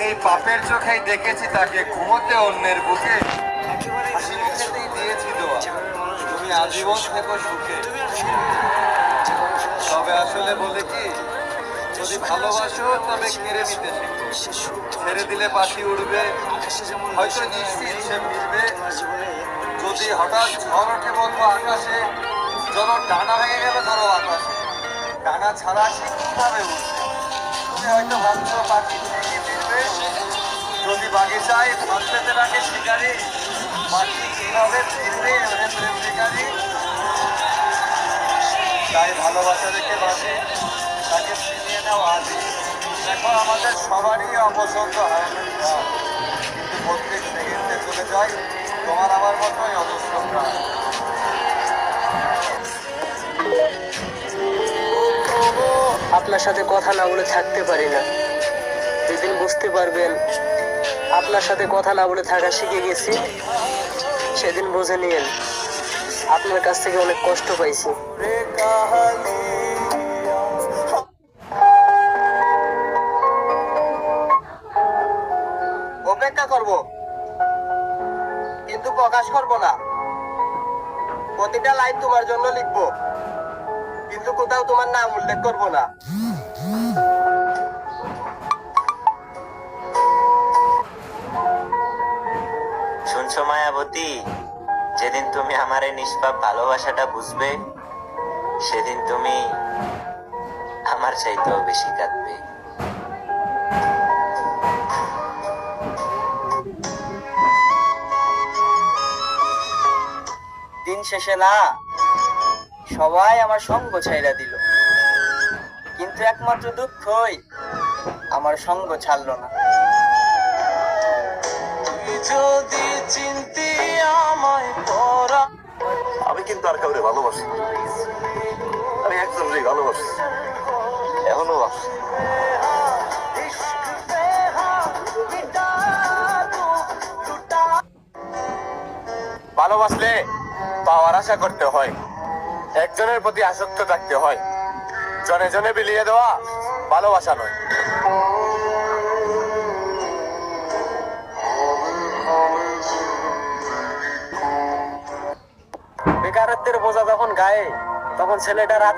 এই পাপের চোখেই দেখেছি তাকে ঘুমোতে অন্যের বুকে, হাসি মুখেতেই দিয়েছি দোয়া তুমি আজীবন থেকো সুখে। তবে আসলে বলে কি, যদি ভালোবাসো তবে কেড়ে নিতে শেখো, ছেড়ে দিলে পাখি উড়বে, হয়তো নিশ্চিত সে ফিরবে। যদি হঠাৎ ঝড় ওঠে বলবো আকাশে, চলো ডানা ভেঙে গেলে ধরো আকাশে, ডানা ছাড়া সে কিভাবে উঠবে। তুমি হয়তো ভাবছো পাখি ঠিকই ফিরবে, যদি বাগিচায় ভাত পেতে রাখে শিকারি, পাখি কিভাবে ফিরবে ওরে প্রেম শিকারি। তাই ভালোবাসা রেখে বাসি, তাকে ছিনিয়ে নাও আজই। দেখো আমাদের সবারই অপছন্দ হয়, কিন্তু প্রত্যেক সেকেন্ডে চলে যায় তোমার আমার মতোই অজস্র প্রাণ। আপনার সাথে কথা না বলে থাকতে পারি না। যেদিন বুঝতে পারবেন আপনার সাথে কথা না বলে থাকা শিখে গেছি, সেদিন বুঝে নিয়েন আপনার কাছ থেকে অনেক কষ্ট পাইছি। অপেক্ষা করব, কিন্তু প্রকাশ করব না। প্রতিটা লাইন তোমার জন্য লিখবো, কিন্তু কোথাও তোমার নাম উল্লেখ করব না। শুনছো মায়াবতী, যেদিন তুমি আমার এই নিষ্পাপ ভালোবাসাটা বুঝবে, সেদিন তুমি আমার চাইতেও বেশি কাঁদবে। দিন শেষে না সবাই আমার সঙ্গ ছাইড়া দিল, কিন্তু একমাত্র দুঃখই আমার সঙ্গ ছাড়লো না। যদি চিনতি আমায় পরা, আমি কিন্তু আর কাউরে ভালোবাসি, আমি একজনই ভালোবাসি, এখনো বাসি। ভালোবাসলে পাওয়ার আশা করতে হয়, একজনের প্রতি আসক্ত থাকতে হয়। জনে জনে বিলিয়ে দেওয়া ভালোবাসা নয়। বেকারত্বের বোঝা যখন গায়ে, তখন ছেলেটা রাত